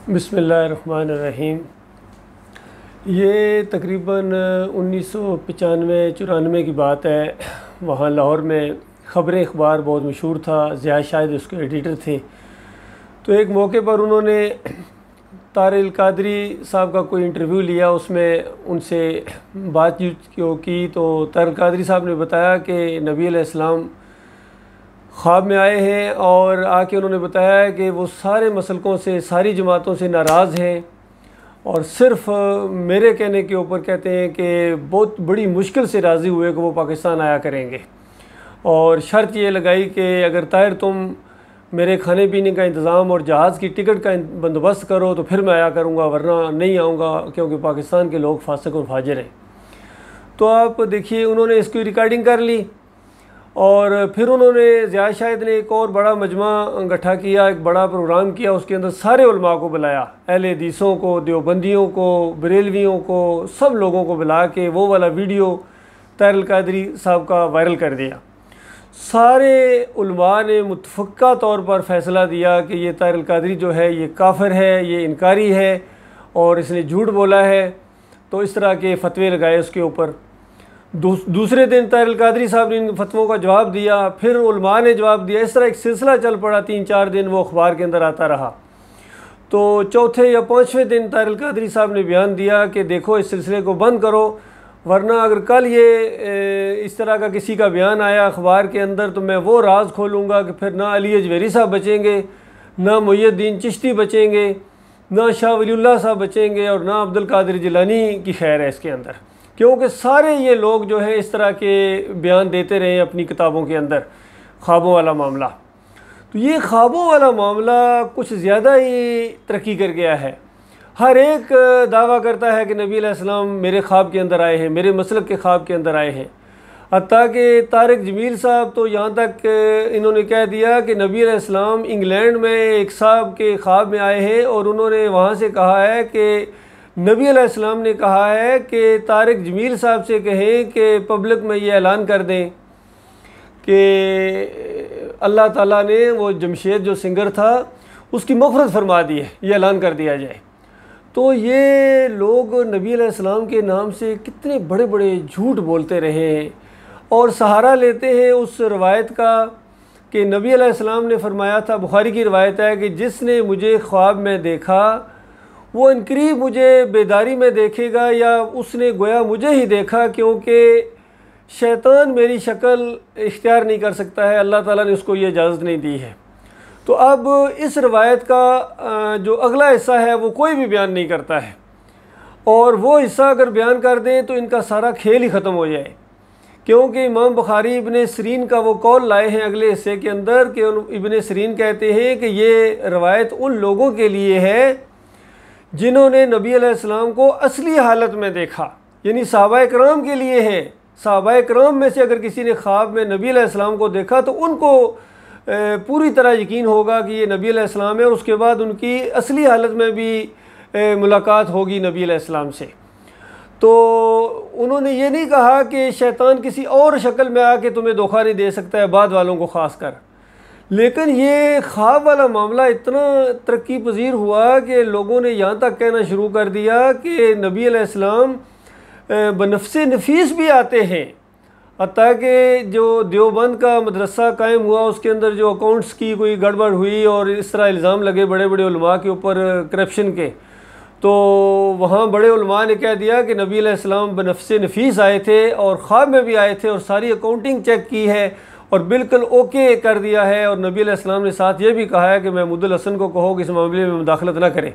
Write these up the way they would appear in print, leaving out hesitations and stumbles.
बिस्मिल्लाहिर्रहमानिर्रहीम। ये तकरीबन 1995-94 की बात है। वहाँ लाहौर में ख़बरें अखबार बहुत मशहूर था, ज़िया शाहिद उसके एडिटर थे। तो एक मौके पर उन्होंने तारिल कादरी साहब का कोई इंटरव्यू लिया, उसमें उनसे बातचीत की तो तारिल कादरी साहब ने बताया कि नबी अलैहिस्सलाम ख्वाब में आए हैं और आके उन्होंने बताया कि वो सारे मसलकों से, सारी जमातों से नाराज़ हैं और सिर्फ़ मेरे कहने के ऊपर कहते हैं कि बहुत बड़ी मुश्किल से राज़ी हुए कि वो पाकिस्तान आया करेंगे। और शर्त ये लगाई कि अगर ताहिर तुम मेरे खाने पीने का इंतज़ाम और जहाज़ की टिकट का बंदोबस्त करो तो फिर मैं आया करूँगा, वरना नहीं आऊँगा, क्योंकि पाकिस्तान के लोग फासिक और फाजिर हैं। तो आप देखिए, उन्होंने इसकी रिकॉर्डिंग कर ली और फिर उन्होंने ज़िया शाहिद ने एक और बड़ा मजमा इकट्ठा किया, एक बड़ा प्रोग्राम किया। उसके अंदर सारे उलमा को बुलाया, अहले हदीसों को, देवबंदियों को, बरेलवियों को, सब लोगों को बुला के वो वाला वीडियो तारिल कादरी साहब का वायरल कर दिया। सारे उलमा ने मुतफ़क्का तौर पर फ़ैसला दिया कि ये तारिल कादरी जो है ये काफिर है, ये इनकारी है और इसने झूठ बोला है। तो इस तरह के फतवे लगाए उसके ऊपर। दूसरे दिन तारिल कादरी साहब ने इन फतवों का जवाब दिया, फिर उलमा ने जवाब दिया। इस तरह एक सिलसिला चल पड़ा, 3-4 दिन वो अखबार के अंदर आता रहा। तो चौथे या पाँचवें दिन तारिल कादरी साहब ने बयान दिया कि देखो, इस सिलसिले को बंद करो, वरना अगर कल ये इस तरह का किसी का बयान आया अखबार के अंदर तो मैं वो राज खोलूँगा कि फिर ना अली अजवेरी साहब बचेंगे, ना मुहियुद्दीन चिश्ती बचेंगे, ना शाह वलीउल्लाह साहब बचेंगे और ना अब्दुल कादिर जिलानी की खैर है इसके अंदर। क्योंकि सारे ये लोग जो हैं इस तरह के बयान देते रहे अपनी किताबों के अंदर, ख्वाबों वाला मामला। तो ये ख्वाबों वाला मामला कुछ ज़्यादा ही तरक्की कर गया है। हर एक दावा करता है कि नबी अलैहिस्सलाम मेरे ख्वाब के अंदर आए हैं, मेरे मसलक के ख्वाब के अंदर आए हैं। हत्ता कि तारिक जमील साहब तो यहाँ तक इन्होंने कह दिया कि नबी अलैहिस्सलाम इंग्लैंड में एक साहब के ख्वाब में आए हैं और उन्होंने वहाँ से कहा है कि नबी अलैहिस्सलाम ने कहा है कि तारिक जमील साहब से कहें कि पब्लिक में ये ऐलान कर दें कि अल्लाह ताला ने वो जमशेद जो सिंगर था उसकी मग़फ़िरत फरमा दी है, ये ऐलान कर दिया जाए। तो ये लोग नबी अलैहिस्सलाम के नाम से कितने बड़े बड़े झूठ बोलते रहे और सहारा लेते हैं उस रवायत का कि नबी अलैहिस्सलाम ने फरमाया था, बुखारी की रवायत है कि जिसने मुझे ख्वाब में देखा वो इनकरीब मुझे बेदारी में देखेगा, या उसने गोया मुझे ही देखा, क्योंकि शैतान मेरी शक्ल इख्तियार नहीं कर सकता है, अल्लाह ताला ने उसको ये इजाज़त नहीं दी है। तो अब इस रवायत का जो अगला हिस्सा है वो कोई भी बयान नहीं करता है, और वो हिस्सा अगर बयान कर दें तो इनका सारा खेल ही ख़त्म हो जाए। क्योंकि इमाम बुखारी इब्ने सिरीन का वो कौल लाए हैं अगले हिस्से के अंदर कि इब्ने सिरीन कहते हैं कि ये रवायत उन लोगों के लिए है जिन्होंने नबी अलैहिस्सलाम को असली हालत में देखा, यानी सहाबा किराम के लिए है। सहाबा किराम में से अगर किसी ने ख्वाब में नबी अलैहिस्सलाम को देखा तो उनको पूरी तरह यकीन होगा कि ये नबी अलैहिस्सलाम है, और उसके बाद उनकी असली हालत में भी मुलाकात होगी नबी अलैहिस्सलाम से। तो उन्होंने ये नहीं कहा कि शैतान किसी और शक्ल में आके तुम्हें धोखा नहीं दे सकता है, बाद वालों को ख़ास कर। लेकिन ये ख्वाब वाला मामला इतना तरक्की पजीर हुआ कि लोगों ने यहाँ तक कहना शुरू कर दिया कि नबी अलैहिस्सलाम बनफ्से नफीस भी आते हैं। हत्ता कि जो देवबंद का मदरसा कायम हुआ उसके अंदर जो अकाउंट्स की कोई गड़बड़ हुई और इस तरह इल्ज़ाम लगे बड़े बड़े उलमा के ऊपर करप्शन के, तो वहाँ बड़े उलमा ने कह दिया कि नबी अलैहिस्सलाम बनफ्से नफीस आए थे और ख्वाब में भी आए थे और सारी अकाउंटिंग चेक की है और बिल्कुल ओके कर दिया है। और नबी अलैहिस्सलाम ने साथ ये भी कहा है कि महमूदुल हसन को कहो कि इस मामले में मुदाखलत ना करें।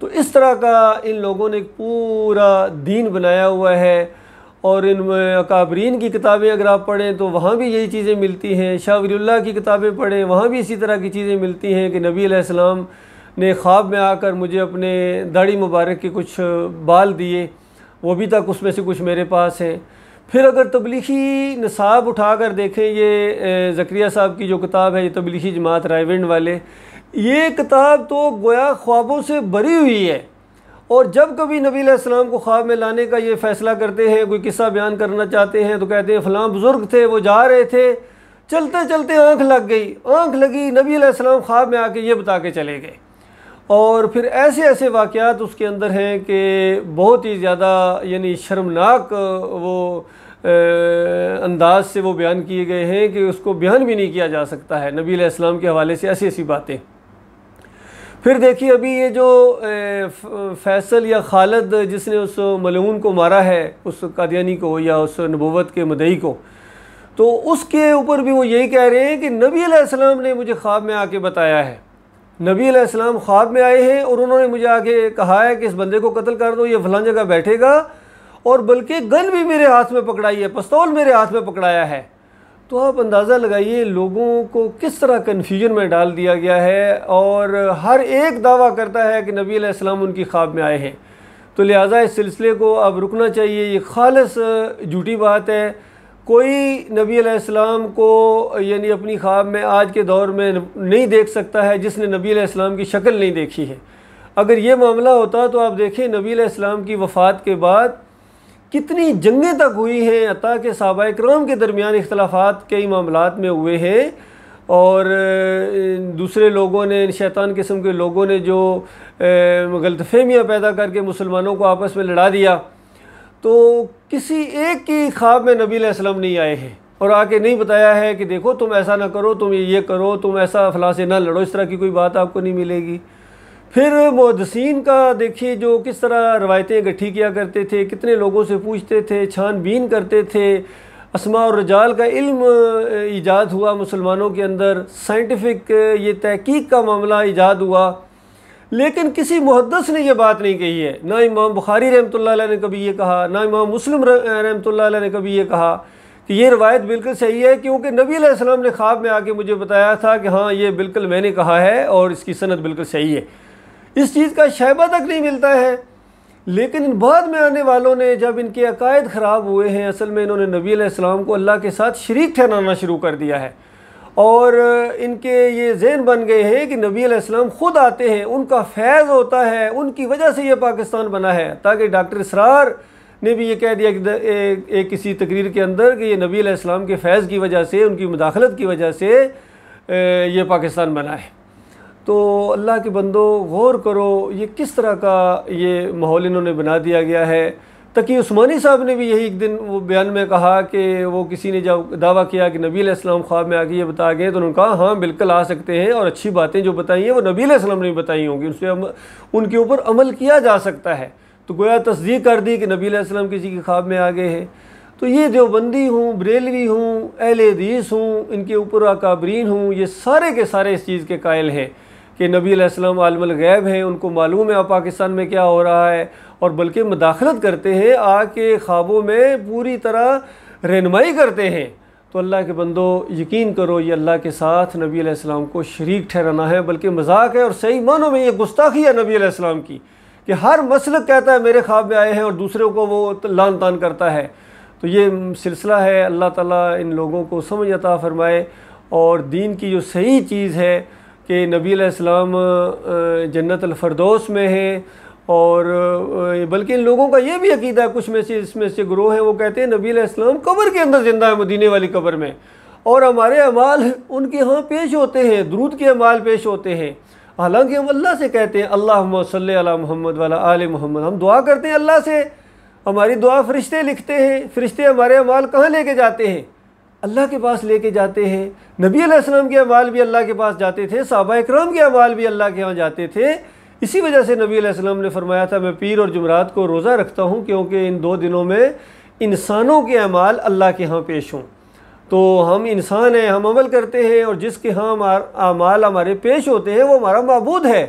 तो इस तरह का इन लोगों ने पूरा दीन बनाया हुआ है। और इन अकाबरीन की किताबें अगर आप पढ़ें तो वहाँ भी यही चीज़ें मिलती हैं। शाह वलीउल्लाह की किताबें पढ़ें, वहाँ भी इसी तरह की चीज़ें मिलती हैं कि नबी अलैहिस्सलाम ने ख्वाब में आकर मुझे अपने दाढ़ी मुबारक के कुछ बाल दिए, वो भी तक उसमें से कुछ मेरे पास हैं। फिर अगर तबलीगी निसाब उठा कर देखें, ये ज़करिया साहब की जो किताब है, ये तबलीगी जमात रायविंड वाले, ये किताब तो गोया ख्वाबों से भरी हुई है। और जब कभी नबी अलैहिस्सलाम को ख्वाब में लाने का ये फ़ैसला करते हैं, कोई किस्सा बयान करना चाहते हैं तो कहते हैं फ़लाँ बुज़ुर्ग थे, वो जा रहे थे, चलते चलते आँख लग गई, आँख लगी, नबी अलैहिस्सलाम ख्वाब में आके ये बता के चले गए। और फिर ऐसे ऐसे वाक़यात उसके अंदर हैं कि बहुत ही ज़्यादा यानी शर्मनाक वो अंदाज से वो बयान किए गए हैं कि उसको बयान भी नहीं किया जा सकता है। नबी अलैहिस्सलाम के हवाले से ऐसी ऐसी बातें। फिर देखिए अभी ये जो फैसल या खालिद जिसने उस मलऊन को मारा है, उस कादियानी को या उस नबूवत के मदई को, तो उसके ऊपर भी वो यही कह रहे हैं कि नबी अलैहिस्सलाम ने मुझे ख्वाब में आके बताया है। नबी अलैहिस्सलाम ख्वाब में आए हैं और उन्होंने मुझे आके कहा है कि इस बंदे को कत्ल कर दो, ये फलां जगह बैठेगा, और बल्कि गन भी मेरे हाथ में पकड़ाई है, पिस्तौल मेरे हाथ में पकड़ाया है। तो आप अंदाज़ा लगाइए लोगों को किस तरह कन्फ्यूजन में डाल दिया गया है, और हर एक दावा करता है कि नबी अलैहिस्सलाम उनकी ख्वाब में आए हैं। तो लिहाजा इस सिलसिले को अब रुकना चाहिए, ये खालिस झूठी बात है। कोई नबी अलैहिस्सलाम को यानी अपनी ख्वाब में आज के दौर में नहीं देख सकता है जिसने नबी अलैहिस्सलाम की शक्ल नहीं देखी है। अगर ये मामला होता तो आप देखें नबी अलैहिस्सलाम की वफ़ात के बाद कितनी जंगें तक हुई हैं, हत्ता कि सहाबा इकराम के दरमियान इख्तलाफात कई मामलात में हुए हैं, और दूसरे लोगों ने, शैतान किस्म के लोगों ने जो गलतफहमियाँ पैदा करके मुसलमानों को आपस में लड़ा दिया। तो किसी एक की ख्वाब में नबी अलैहिस्सलाम नहीं आए हैं और आके नहीं बताया है कि देखो तुम ऐसा ना करो, तुम ये करो, तुम ऐसा फलां से ना लड़ो, इस तरह की कोई बात आपको नहीं मिलेगी। फिर मुहद्दिसीन का देखिए जो किस तरह रवायतें इकट्ठी किया करते थे, कितने लोगों से पूछते थे, छानबीन करते थे। अस्मा और रजाल का इल्म ईजाद हुआ मुसलमानों के अंदर, साइंटिफिक ये तहकीक का मामला ईजाद हुआ, लेकिन किसी मुहद्दिस ने यह बात नहीं कही है। ना इमाम बुखारी रहमतुल्लाह अलैह ने कभी ये कहा, ना इमाम मुस्लिम रहमतुल्लाह अलैह ने कभी ये कहा कि ये रवायत बिल्कुल सही है, क्योंकि नबी अलैहिस्सलाम ने ख्वाब में आके मुझे बताया था कि हाँ ये बिल्कुल मैंने कहा है और इसकी सनद बिल्कुल सही है। इस चीज़ का शैबा तक नहीं मिलता है। लेकिन बाद में आने वालों ने जब इनके अकायद ख़राब हुए हैं, असल में इन्होंने नबी अलैहिस्सलाम को अल्लाह के साथ शरीक ठहराना शुरू कर दिया है, और इनके ये ज़हन बन गए हैं कि नबी अलैहिस्सलाम ख़ुद आते हैं, उनका फैज़ होता है, उनकी वजह से ये पाकिस्तान बना है। ताकि डॉक्टर इसरार ने भी ये कह दिया कि एक किसी तकरीर के अंदर कि ये नबी अलैहिस्सलाम के फैज़ की वजह से, उनकी मुदाखलत की वजह से ये पाकिस्तान बना है। तो अल्लाह के बंदो गौर करो ये किस तरह का ये माहौल इन्होंने बना दिया गया है। तकी उस्मानी साहब ने भी यही एक दिन वो बयान में कहा कि वो किसी ने जब दावा किया कि नबी अलैहिस्सलाम ख्वाब में आके ये बता गए, तो उन्होंने कहा हाँ बिल्कुल आ सकते हैं, और अच्छी बातें जो बताई हैं वो नबी अलैहिस्सलाम ने बताई होंगी, उनके ऊपर अमल किया जा सकता है। तो गोया तस्दीक कर दी कि नबी अलैहिस्सलाम किसी के ख्वाब में आ गए हैं। तो ये देवबंदी हूँ, बरेलवी हूँ, अहले हदीस हूँ, इनके ऊपर अकाबरीन हूँ, ये सारे के सारे इस चीज़ के कायल हैं कि नबी अलैहिस्सलाम आलिमुल गैब हैं, उनको मालूम है पाकिस्तान में क्या हो रहा है, और बल्कि मुदाखलत करते हैं, आके ख्वाबों में पूरी तरह रहनुमाई करते हैं। तो अल्लाह के बंदो यकीन करो ये अल्लाह के साथ नबी अलैहिस्सलाम को शरीक ठहराना है, बल्कि मजाक है, और सही मानों में ये गुस्ताखी है नबी अलैहिस्सलाम की कि हर मसलक कहता है मेरे ख्वाब में आए हैं और दूसरों को वो लान तान करता है। तो ये सिलसिला है, अल्लाह ताला इन लोगों को समझ अता फ़रमाए, और दीन की जो सही चीज़ है कि नबी अलैहिस्सलाम जन्नतुल फ़िरदौस में है, और बल्कि इन लोगों का ये भी अकीदा है, कुछ में से इसमें से ग्रोह हैं, वो कहते हैं नबी अलैहिस्सलाम कब्र के अंदर ज़िंदा है, मदीने वाली कब्र में, और हमारे अमाल उनके यहाँ पेश होते हैं, दुरूद के अमाल पेश होते हैं। हालांकि हम अल्लाह से कहते हैं अल्लाहुम्मा सल्ली अला मुहम्मद वाला आले मुहम्मद, हम दुआ करते हैं अल्लाह से, हमारी दुआ फरिश्ते लिखते हैं, फरिश्ते हमारे अमाल कहाँ लेके जाते हैं? अल्लाह के पास लेके जाते हैं। नबी अलैहिस्सलाम के अमाल भी अल्लाह के पास जाते थे, सहाबा इकराम के अमाल भी अल्लाह के यहाँ जाते थे। इसी वजह से नबी अलैहिस्सलाम ने फरमाया था मैं पीर और जुमरात को रोज़ा रखता हूँ, क्योंकि इन दो दिनों में इंसानों के अमाल अल्लाह के यहाँ पेश हों। तो हम इंसान हैं, हम अमल करते हैं, और जिसके यहाँ अमाल हमारे पेश होते हैं वो हमारा माबूद है।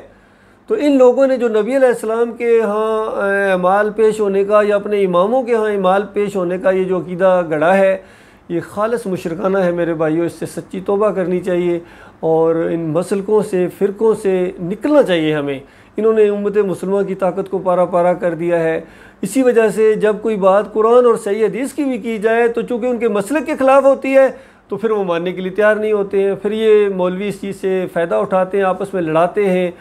तो इन लोगों ने जो नबी अलैहिस्सलाम के यहाँ अमाल पेश होने का या अपने इमामों के यहाँ अमाल पेश होने का ये जो अकीदा गढ़ा है, ये खालिस मुशरकाना है मेरे भाइयों। इससे सच्ची तौबा करनी चाहिए और इन मसलकों से, फ़िरक़ों से निकलना चाहिए हमें। इन्होंने उम्मत मुसलमान की ताकत को पारा पारा कर दिया है। इसी वजह से जब कोई बात कुरान और सही हदीस की भी की जाए तो चूँकि उनके मसलक के ख़िलाफ़ होती है तो फिर वो मानने के लिए तैयार नहीं होते हैं। फिर ये मौलवी इस चीज़ से फ़ायदा उठाते हैं, आपस में लड़ाते हैं,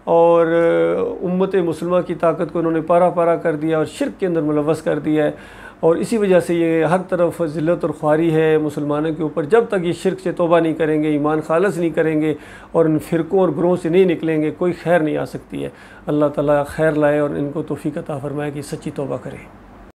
और उम्मत मुसलमान की ताकत को इन्होंने पारा पारा कर दिया और शिर्क के अंदर मुलव्वस कर दिया है। और इसी वजह से ये हर तरफ ज़िल्लत और ख्वारी है मुसलमानों के ऊपर। जब तक ये शिरक से तौबा नहीं करेंगे, ईमान खालस नहीं करेंगे और इन फ़िरक़ों और ग्रोह से नहीं निकलेंगे, कोई खैर नहीं आ सकती है। अल्लाह ताला खैर लाए और इनको तौफ़ीक़ अता फ़रमाए कि सच्ची तौबा करें।